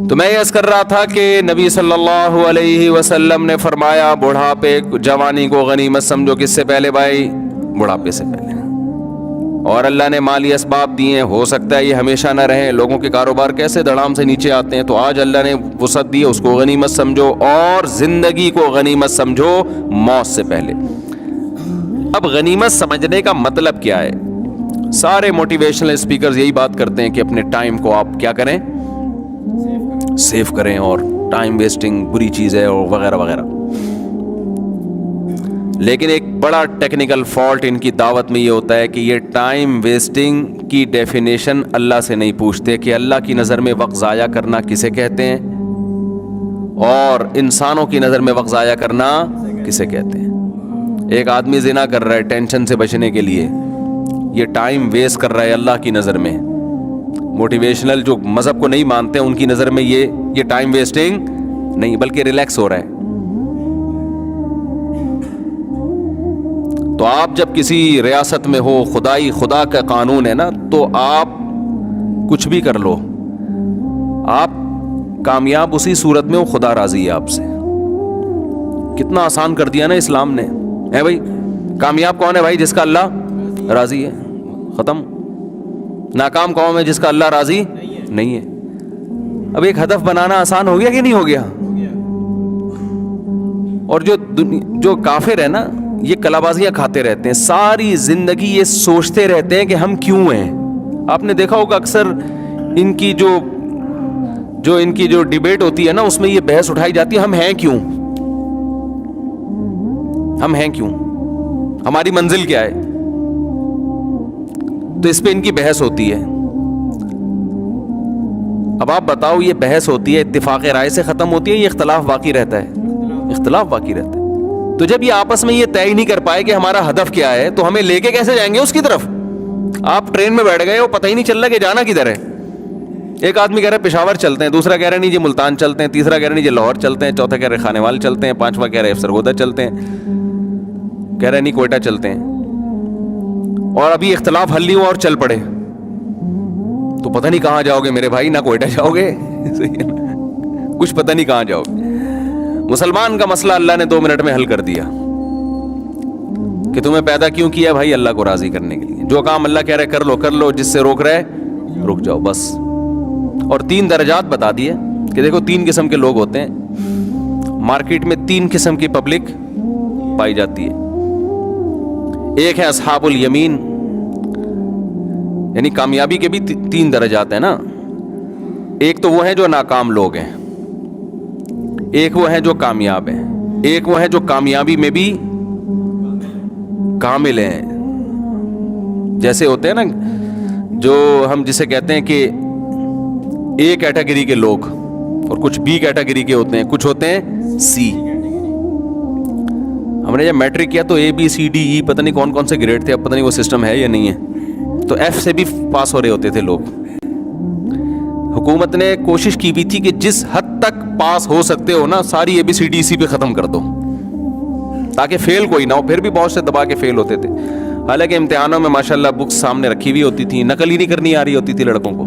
تو میں عرض کر رہا تھا کہ نبی صلی اللہ علیہ وسلم نے فرمایا بڑھاپے جوانی کو غنیمت سمجھو، کس سے پہلے بھائی؟ بڑھاپے سے پہلے. اور اللہ نے مالی اسباب دیے، ہو سکتا ہے یہ ہمیشہ نہ رہیں، لوگوں کے کاروبار کیسے دھڑام سے نیچے آتے ہیں، تو آج اللہ نے وسعت دی، اس کو غنیمت سمجھو اور زندگی کو غنیمت سمجھو موت سے پہلے. اب غنیمت سمجھنے کا مطلب کیا ہے؟ سارے موٹیویشنل اسپیکرز یہی بات کرتے ہیں کہ اپنے ٹائم کو آپ کیا کریں؟ سیو کریں، اور ٹائم ویسٹنگ بری چیز ہے اور وغیرہ وغیرہ. لیکن ایک بڑا ٹیکنیکل فالٹ ان کی دعوت میں یہ ہوتا ہے کہ یہ ٹائم ویسٹنگ کی ڈیفینیشن اللہ سے نہیں پوچھتے کہ اللہ کی نظر میں وقت ضائع کرنا کسے کہتے ہیں، اور انسانوں کی نظر میں وقت ضائع کرنا کسے کہتے ہیں. ایک آدمی زنا کر رہا ہے ٹینشن سے بچنے کے لیے، یہ ٹائم ویسٹ کر رہا ہے اللہ کی نظر میں. موٹیویشنل جو مذہب کو نہیں مانتے ان کی نظر میں یہ ٹائم ویسٹنگ نہیں بلکہ ریلیکس ہو رہا ہے. تو آپ جب کسی ریاست میں ہو، خدا کا قانون ہے نا، تو آپ کچھ بھی کر لو، آپ کامیاب اسی صورت میں ہو خدا راضی ہے آپ سے. کتنا آسان کر دیا نا اسلام نے، ہے بھائی. کامیاب کون ہے بھائی؟ جس کا اللہ راضی ہے، ختم. ناکام کون ہے؟ جس کا اللہ راضی نہیں ہے. اب ایک ہدف بنانا آسان ہو گیا کہ نہیں ہو گیا؟ اور جو کافر ہے نا، یہ کلابازیاں کھاتے رہتے ہیں ساری زندگی، یہ سوچتے رہتے ہیں کہ ہم کیوں ہیں. آپ نے دیکھا ہوگا اکثر ان کی جو ڈیبیٹ ہوتی ہے نا، اس میں یہ بحث اٹھائی جاتی ہے، ہم ہیں کیوں، ہم ہیں کیوں، ہماری منزل کیا ہے. تو اس پہ ان کی بحث ہوتی ہے. اب آپ بتاؤ، یہ بحث ہوتی ہے اتفاق رائے سے ختم ہوتی ہے، یہ اختلاف باقی رہتا ہے؟ اختلاف باقی رہتا ہے. تو جب یہ آپس میں یہ طے ہی نہیں کر پائے کہ ہمارا ہدف کیا ہے، تو ہمیں لے کے کیسے جائیں گے اس کی طرف؟ آپ ٹرین میں بیٹھ گئے ہو، پتہ ہی نہیں چل رہا کہ جانا کدھر ہے. ایک آدمی کہہ رہا ہے پشاور چلتے ہیں، دوسرا کہہ رہا ہے نہیں جی ملتان چلتے ہیں، تیسرا کہہ رہا ہے نہیں جی لاہور چلتے ہیں، چوتھا کہہ رہے ہیں خانے وال چلتے ہیں، پانچواں کہہ رہے ہیں سرگودا چلتے ہیں، کہہ رہے ہیں نہیں کوئٹہ چلتے ہیں. اور ابھی اختلاف حل نہیں ہوا اور چل پڑے، تو پتہ نہیں کہاں جاؤ گے میرے بھائی. نہ کوئٹہ جاؤ گے کچھ پتہ نہیں کہاں جاؤ گے. مسلمان کا مسئلہ اللہ نے 2 منٹ میں حل کر دیا کہ تمہیں پیدا کیوں کیا بھائی؟ اللہ کو راضی کرنے کے لیے. جو کام اللہ کہہ رہے کر لو، جس سے روک رہے رک جاؤ بس. اور 3 درجات بتا دیے کہ دیکھو 3 قسم کے لوگ ہوتے ہیں مارکیٹ میں، 3 قسم کی پبلک پائی جاتی ہے. ایک ہے اصحاب الیمین، یعنی کامیابی کے بھی 3 درجات ہیں نا. ایک تو وہ ہیں جو ناکام لوگ ہیں، ایک وہ ہیں جو کامیاب ہیں، ایک وہ ہیں جو کامیابی میں بھی کامل ہیں. جیسے ہوتے ہیں نا جو ہم جسے کہتے ہیں کہ اے کیٹیگری کے لوگ، اور کچھ بی کیٹیگری کے ہوتے ہیں، کچھ ہوتے ہیں سی. ہم نے جب میٹرک کیا تو اے بی سی ڈی ای پتہ نہیں کون کون سے گریڈ تھے، اب پتہ نہیں وہ سسٹم ہے یا نہیں ہے. تو ایف سے بھی پاس ہو رہے ہوتے تھے لوگ. حکومت نے کوشش کی بھی تھی کہ جس حد تک پاس ہو سکتے ہو نا، ساری اے بی سی ڈی سی پہ ختم کر دو تاکہ فیل کوئی نہ ہو. پھر بھی بہت سے دبا کے فیل ہوتے تھے. حالانکہ امتحانوں میں ماشاءاللہ بکس سامنے رکھی ہوئی ہوتی تھی، نقل ہی نہیں کرنی آ رہی ہوتی تھی لڑکوں کو.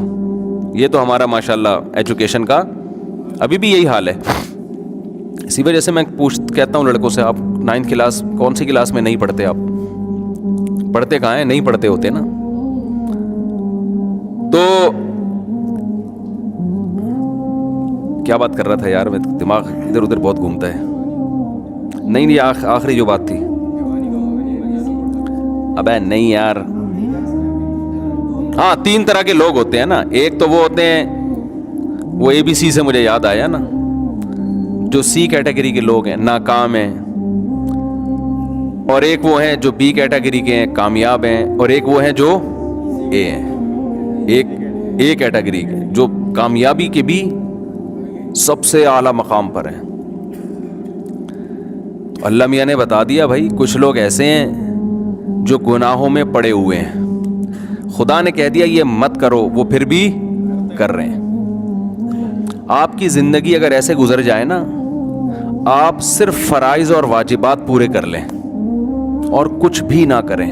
یہ تو ہمارا ماشاءاللہ ایجوکیشن کا ابھی بھی یہی حال ہے. اسی وجہ سے میں کہتا ہوں لڑکوں سے، آپ 9th کلاس کون سی کلاس میں نہیں پڑھتے؟ آپ پڑھتے کہاں ہیں؟ نہیں پڑھتے ہوتے نا. تو کیا بات کر رہا تھا یار، میں دماغ ادھر ادھر بہت گھومتا ہے. نہیں آخری جو بات تھی، ابے نہیں یار. ہاں 3 طرح کے لوگ ہوتے ہیں نا. ایک تو وہ ہوتے ہیں، وہ اے بی سی سے مجھے یاد آیا نا، جو سی کیٹیگری کے لوگ ہیں، ناکام ہیں. اور ایک وہ ہیں جو بی کیٹیگری کے ہیں، کامیاب ہیں. اور ایک وہ ہیں جو اے ہیں، ایک اے کیٹیگری کے جو کامیابی کے بھی سب سے اعلیٰ مقام پر ہیں. تو اللہ میاں نے بتا دیا بھائی کچھ لوگ ایسے ہیں جو گناہوں میں پڑے ہوئے ہیں، خدا نے کہہ دیا یہ مت کرو، وہ پھر بھی کر رہے ہیں. آپ کی زندگی اگر ایسے گزر جائے نا، آپ صرف فرائض اور واجبات پورے کر لیں اور کچھ بھی نہ کریں،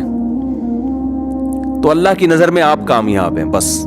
تو اللہ کی نظر میں آپ کامیاب ہیں. بس